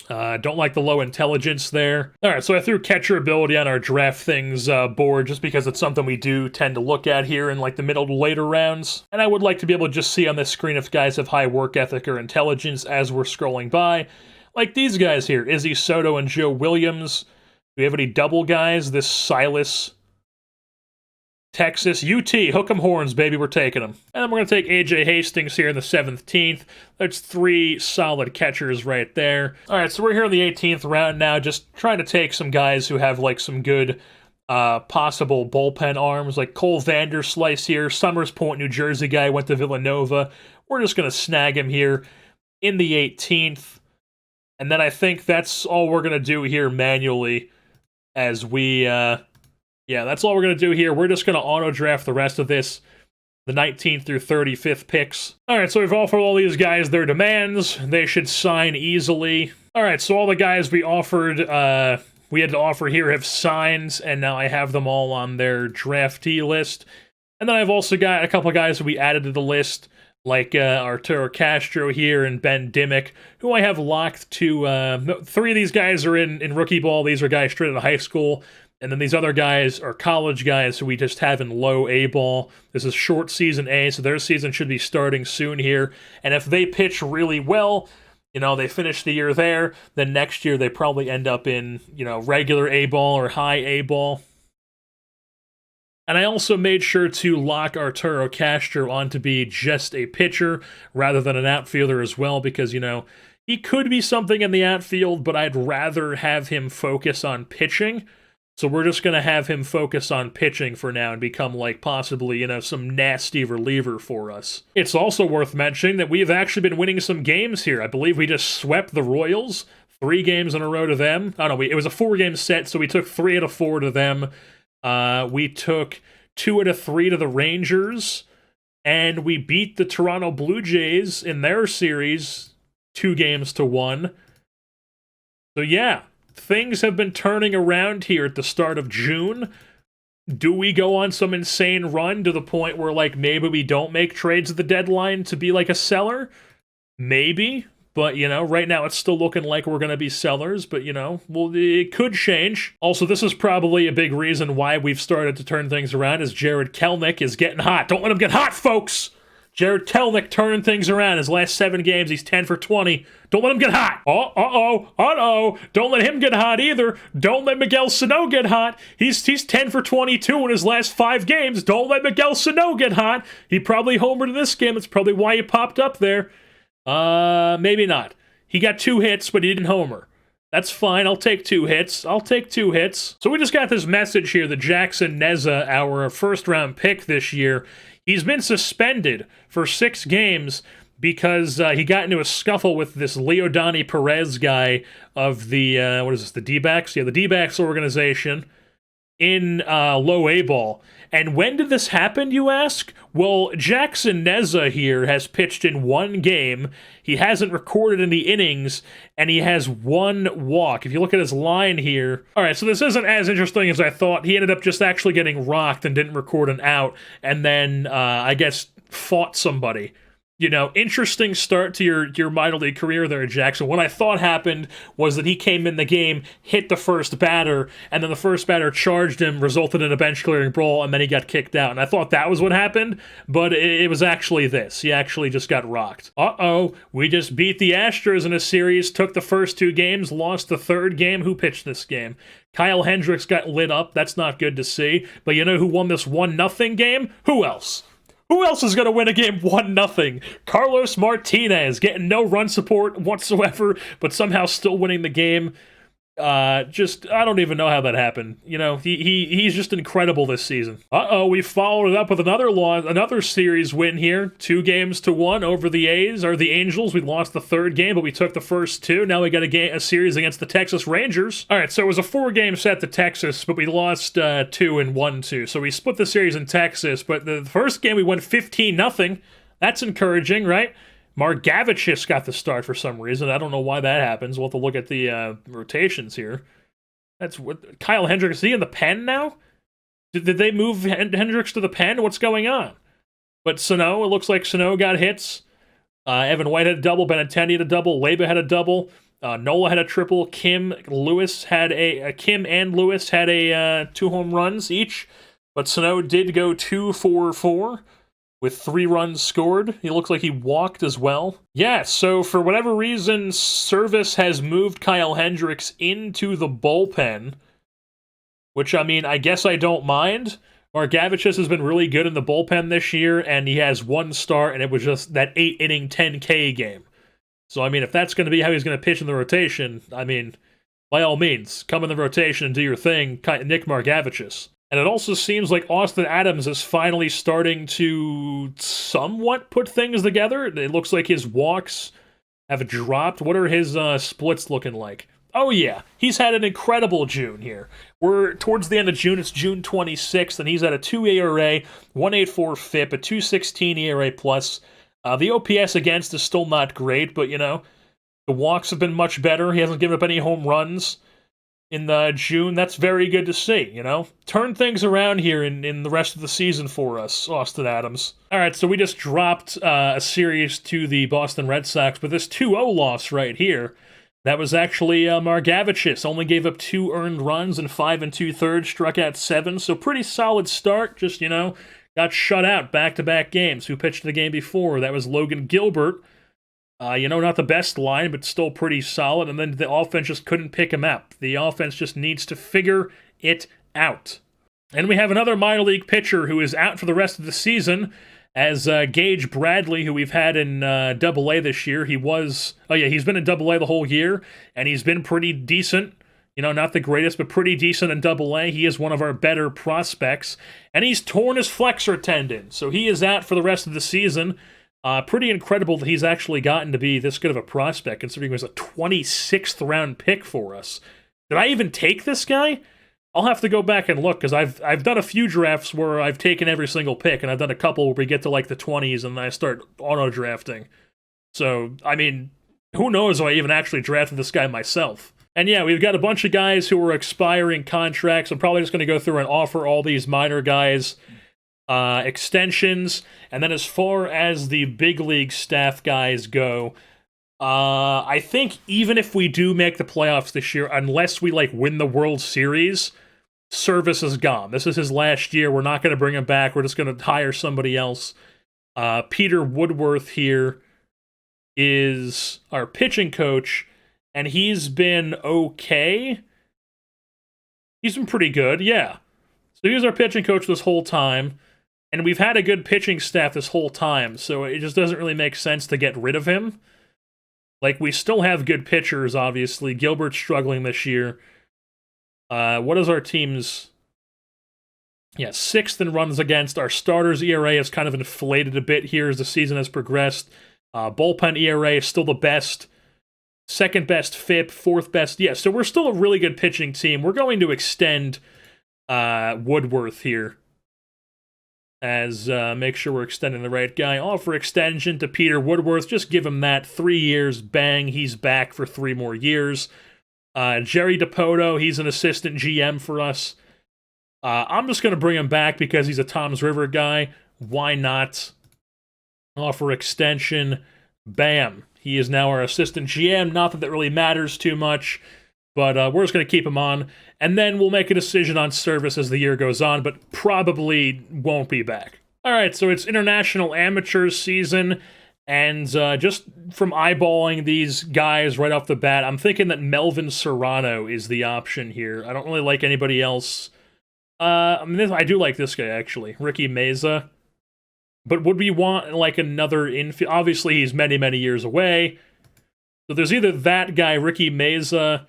A: Don't like the low intelligence there. All right, so I threw catcher ability on our draft things board just because it's something we do tend to look at here in like the middle to later rounds. And I would like to be able to just see on this screen if guys have high work ethic or intelligence as we're scrolling by. Like these guys here, Izzy Soto and Joe Williams. Do we have any double guys? This Silas, Texas, UT, hook 'em horns, baby, we're taking them. And then we're going to take AJ Hastings here in the 17th. That's 3 solid catchers right there. All right, so we're here in the 18th round now, just trying to take some guys who have like some good possible bullpen arms, like Cole Vanderslice here, Summers Point, New Jersey guy, went to Villanova. We're just going to snag him here in the 18th. And then I think that's all we're going to do here manually as we, yeah, that's all we're going to do here. We're just going to auto-draft the rest of this, the 19th through 35th picks. All right, so we've offered all these guys their demands. They should sign easily. All right, so all the guys we offered, we had to offer here have signed, and now I have them all on their draftee list. And then I've also got a couple of guys that we added to the list, like Arturo Castro here and Ben Dimick, who I have locked to, 3 of these guys are in rookie ball. These are guys straight out of high school. And then these other guys are college guys who we just have in low A ball. This is short season A, so their season should be starting soon here. And if they pitch really well, you know, they finish the year there, then next year they probably end up in, you know, regular A ball or high A ball. And I also made sure to lock Arturo Castro on to be just a pitcher rather than an outfielder as well, because, you know, he could be something in the outfield, but I'd rather have him focus on pitching. So we're just going to have him focus on pitching for now and become, like, possibly, you know, some nasty reliever for us. It's also worth mentioning that we've actually been winning some games here. I believe we just swept the Royals, 3 games in a row to them. Oh, no, it was a 4-game set, so we took 3 out of 4 to them. We took 2 out of 3 to the Rangers, and we beat the Toronto Blue Jays in their series 2-1. So yeah, things have been turning around here at the start of June. Do we go on some insane run to the point where, like, maybe we don't make trades at the deadline to be like a seller? Maybe. But, you know, right now it's still looking like we're going to be sellers, but, you know, well, it could change. Also, this is probably a big reason why we've started to turn things around, is Jared Kellnick is getting hot. Don't let him get hot, folks! Jared Kellnick turning things around. His last 7 games, he's 10 for 20. Don't let him get hot. Uh-oh. Don't let him get hot either. Don't let Miguel Snow get hot. He's 10 for 22 in his last 5 games. Don't let Miguel Snow get hot. He probably homered in this game. That's probably why he popped up there. Maybe not. He got 2 hits, but he didn't homer. That's fine. I'll take 2 hits. So we just got this message here that Jackson Neza, our first-round pick this year, he's been suspended for 6 games because he got into a scuffle with this Leodani Perez guy of the, the D-backs? Yeah, the D-backs organization in low A ball. And when did this happen, you ask? Well, Jackson Neza here has pitched in 1 game. He hasn't recorded any innings, and he has 1 walk. If you look at his line here... All right, so this isn't as interesting as I thought. He ended up just actually getting rocked and didn't record an out, and then, I guess, fought somebody. You know, interesting start to your minor league career there, Jackson. What I thought happened was that he came in the game, hit the first batter, and then the first batter charged him, resulted in a bench-clearing brawl, and then he got kicked out. And I thought that was what happened, but it was actually this. He actually just got rocked. Uh-oh, we just beat the Astros in a series, took the first 2 games, lost the 3rd game. Who pitched this game? Kyle Hendricks got lit up. That's not good to see. But you know who won this 1-0 game? Who else? Who else is going to win a game 1-0? Carlos Martinez, getting no run support whatsoever, but somehow still winning the game. I don't even know how that happened. You know, he's just incredible this season. Uh-oh, we followed it up with another series win here. 2-1 over the A's, or the Angels. We lost the 3rd game, but we took the first 2. Now we got a series against the Texas Rangers. All right, so it was a 4-game set to Texas, but we lost 2 and won 2. So we split the series in Texas, but the first game we won 15-0. That's encouraging, right? Margavicius got the start for some reason. I don't know why that happens. We'll have to look at the rotations here. That's what Kyle Hendricks. Is he in the pen now? Did they move Hendricks to the pen? What's going on? But Sano, it looks like Sano got hits. Evan White had a double. Benintendi had a double. Leba had a double. Nola had a triple. Kim and Lewis had a 2 home runs each. But Sano did go 2-for-4 with 3 runs scored. He looks like he walked as well. Yeah, so for whatever reason, Service has moved Kyle Hendricks into the bullpen, which, I mean, I guess I don't mind. Margevicius has been really good in the bullpen this year, and he has 1 start, and it was just that 8-inning 10K game. So, I mean, if that's going to be how he's going to pitch in the rotation, I mean, by all means, come in the rotation and do your thing, Nick Margevicius. And it also seems like Austin Adams is finally starting to somewhat put things together. It looks like his walks have dropped. What are his splits looking like? Oh yeah, he's had an incredible June here. We're towards the end of June. It's June 26th, and he's at a 2 ERA, 1.84 FIP, a 2.16 ERA plus. The OPS against is still not great, but, you know, the walks have been much better. He hasn't given up any home runs in June. That's very good to see, you know? Turn things around here in the rest of the season for us, Austin Adams. All right, so we just dropped a series to the Boston Red Sox, but this 2-0 loss right here, that was actually Margevicius. Only gave up 2 earned runs and 5 2/3, struck out 7, so pretty solid start. Just, you know, got shut out back-to-back games. Who pitched the game before? That was Logan Gilbert. You know, not the best line, but still pretty solid. And then the offense just couldn't pick him up. The offense just needs to figure it out. And we have another minor league pitcher who is out for the rest of the season, as Gage Bradley, who we've had in Double-A this year. He's been in Double-A the whole year, and he's been pretty decent. You know, not the greatest, but pretty decent in Double-A. He is one of our better prospects, and he's torn his flexor tendon, so he is out for the rest of the season. Pretty incredible that he's actually gotten to be this good of a prospect, considering he was a 26th round pick for us. Did I even take this guy? I'll have to go back and look, because I've done a few drafts where I've taken every single pick, and I've done a couple where we get to like the 20s and then I start auto-drafting. So, I mean, who knows if I even actually drafted this guy myself. And yeah, we've got a bunch of guys who are expiring contracts. I'm probably just going to go through and offer all these minor guys extensions. And then as far as the big league staff guys go, I think even if we do make the playoffs this year, unless we like win the World Series, Service is gone. This is his last year. We're not going to bring him back. We're just going to hire somebody else. Peter Woodworth here is our pitching coach, and he's been okay. He's been pretty good, yeah. So he was our pitching coach this whole time, and we've had a good pitching staff this whole time, so it just doesn't really make sense to get rid of him. Like, we still have good pitchers, obviously. Gilbert's struggling this year. What is our team's... Yeah, 6th in runs against. Our starters' ERA has kind of inflated a bit here as the season has progressed. Bullpen ERA is still the best. 2nd best FIP, 4th best. Yeah, so we're still a really good pitching team. We're going to extend Woodworth here. As make sure we're extending the right guy. Offer extension to Peter Woodworth. Just give him that. 3 years. Bang. He's back for 3 more years. Jerry DiPoto, he's an assistant GM for us. I'm just going to bring him back because he's a Toms River guy. Why not? Offer extension. Bam. He is now our assistant GM. Not that that really matters too much, but we're just going to keep him on. And then we'll make a decision on Service as the year goes on, but probably won't be back. All right, so it's International Amateurs season, and just from eyeballing these guys right off the bat, I'm thinking that Melvin Serrano is the option here. I don't really like anybody else. I do like this guy, actually. Ricky Meza. But would we want, like, another infield? Obviously, he's many, many years away. So there's either that guy, Ricky Meza.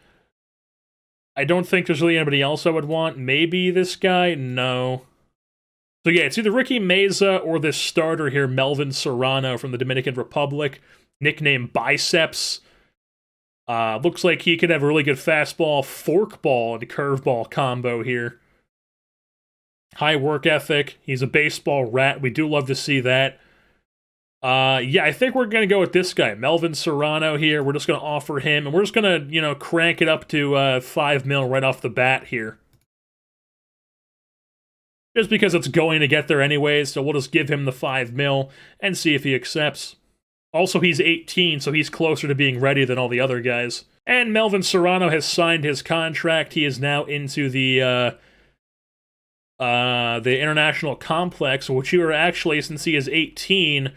A: I don't think there's really anybody else I would want. Maybe this guy? No. So yeah, it's either Ricky Meza or this starter here, Melvin Serrano from the Dominican Republic. Nicknamed Biceps. Looks like he could have a really good fastball, forkball, and curveball combo here. High work ethic. He's a baseball rat. We do love to see that. Yeah, I think we're going to go with this guy, Melvin Serrano here. We're just going to offer him, and we're just going to, crank it up to $5 million right off the bat here. Just because it's going to get there anyways, so we'll just give him the $5 million and see if he accepts. Also, he's 18, so he's closer to being ready than all the other guys. And Melvin Serrano has signed his contract. He is now into the international complex, which you are actually, since he is 18,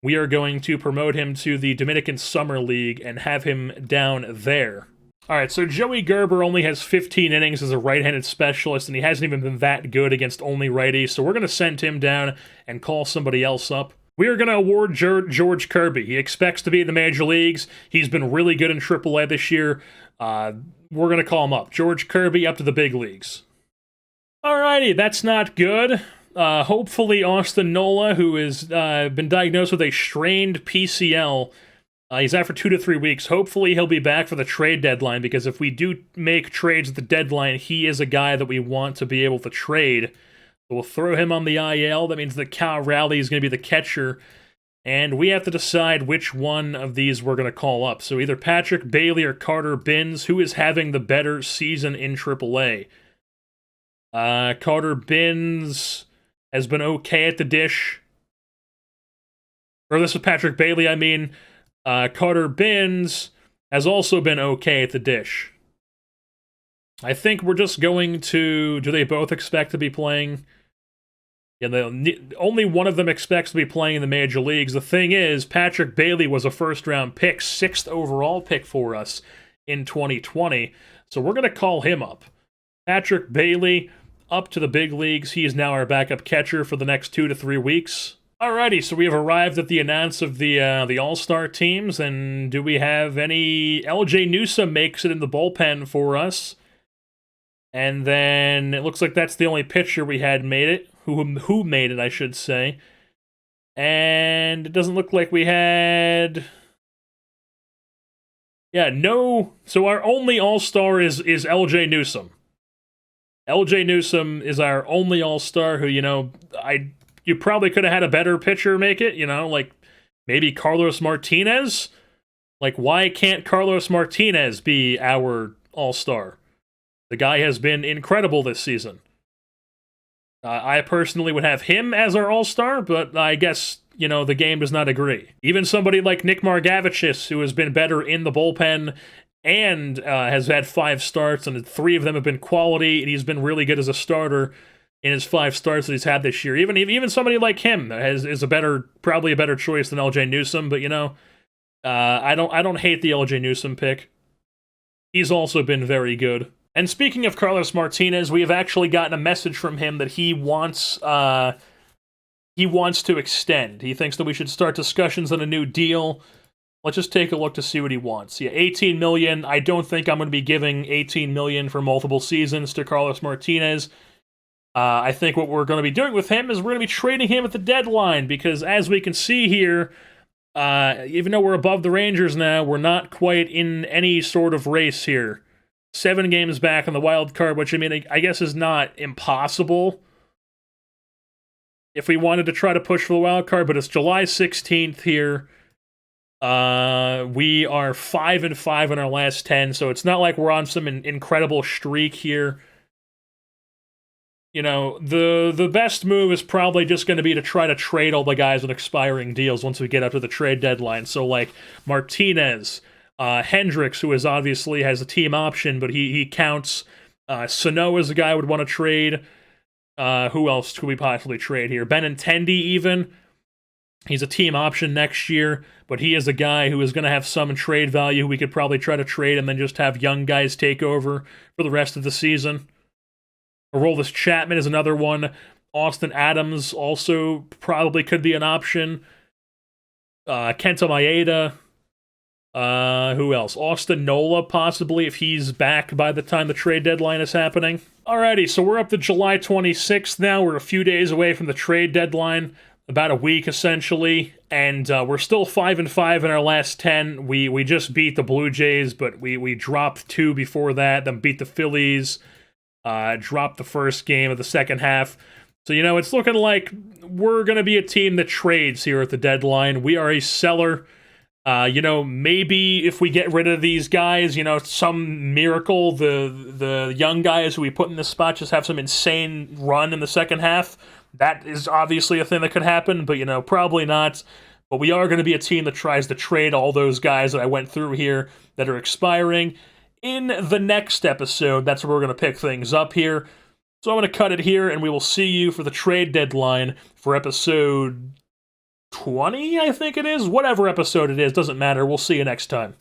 A: we are going to promote him to the Dominican Summer League and have him down there. Alright, so Joey Gerber only has 15 innings as a right-handed specialist, and he hasn't even been that good against only righties, so we're going to send him down and call somebody else up. We are going to award George Kirby. He expects to be in the major leagues. He's been really good in AAA this year. We're going to call him up. George Kirby up to the big leagues. Alrighty, that's not good. Hopefully Austin Nola, who has been diagnosed with a strained PCL, he's out for 2 to 3 weeks. Hopefully he'll be back for the trade deadline, because if we do make trades at the deadline, he is a guy that we want to be able to trade. So we'll throw him on the IL. That means that Cal Raleigh is going to be the catcher, and we have to decide which one of these we're going to call up. So either Patrick Bailey or Carter Binns, who is having the better season in AAA. Carter Binns has been okay at the dish. Or this is Patrick Bailey, I mean. Carter Binns has also been okay at the dish. I think we're just going to... Do they both expect to be playing? Yeah, only one of them expects to be playing in the major leagues. The thing is, Patrick Bailey was a first-round pick, 6th overall pick for us in 2020. So we're going to call him up. Patrick Bailey up to the big leagues. He is now our backup catcher for the next 2 to 3 weeks. Alrighty, so we have arrived at the announce of the All-Star teams, and do we have any... LJ Newsome makes it in the bullpen for us. And then it looks like that's the only pitcher we had made it. Who made it, I should say. And it doesn't look like we had... Yeah, no... So our only All-Star is LJ Newsome. LJ Newsome is our only All-Star who, you probably could have had a better pitcher make it, like maybe Carlos Martinez. Like, why can't Carlos Martinez be our All-Star? The guy has been incredible this season. I personally would have him as our All-Star, but I guess, the game does not agree. Even somebody like Nick Margavicius, who has been better in the bullpen and has had 5 starts, and 3 of them have been quality, and he's been really good as a starter in his 5 starts that he's had this year. Even somebody like him is probably a better choice than LJ Newsome, but I don't hate the LJ Newsome pick. He's also been very good. And speaking of Carlos Martinez, we have actually gotten a message from him that he wants to extend. He thinks that we should start discussions on a new deal. Let's just take a look to see what he wants. Yeah, $18 million. I don't think I'm going to be giving $18 million for multiple seasons to Carlos Martinez. I think what we're going to be doing with him is we're going to be trading him at the deadline, because as we can see here, even though we're above the Rangers now, we're not quite in any sort of race here. 7 games back on the wild card, which, I guess is not impossible if we wanted to try to push for the wild card, but it's July 16th here. We are 5-5 in our last 10, so it's not like we're on some incredible streak here. The best move is probably just going to be to try to trade all the guys with expiring deals once we get up to the trade deadline. So, like, Martinez, Hendricks, who obviously has a team option, but he counts. Sano is a guy I would want to trade. Who else could we possibly trade here? Benintendi, even. He's a team option next year, but he is a guy who is going to have some trade value. We could probably try to trade and then just have young guys take over for the rest of the season. Aroldis Chapman is another one. Austin Adams also probably could be an option. Kenta Maeda. Who else? Austin Nola, possibly, if he's back by the time the trade deadline is happening. Alrighty, so we're up to July 26th now. We're a few days away from the trade deadline. About a week, essentially. And we're still 5-5 in our last 10. We just beat the Blue Jays, but we dropped 2 before that, then beat the Phillies. Dropped the first game of the second half. So, it's looking like we're going to be a team that trades here at the deadline. We are a seller. Maybe if we get rid of these guys, some miracle, the young guys who we put in this spot just have some insane run in the second half. That is obviously a thing that could happen, but, probably not. But we are going to be a team that tries to trade all those guys that I went through here that are expiring. In the next episode, that's where we're going to pick things up here. So I'm going to cut it here, and we will see you for the trade deadline for episode 20, I think it is. Whatever episode it is, doesn't matter. We'll see you next time.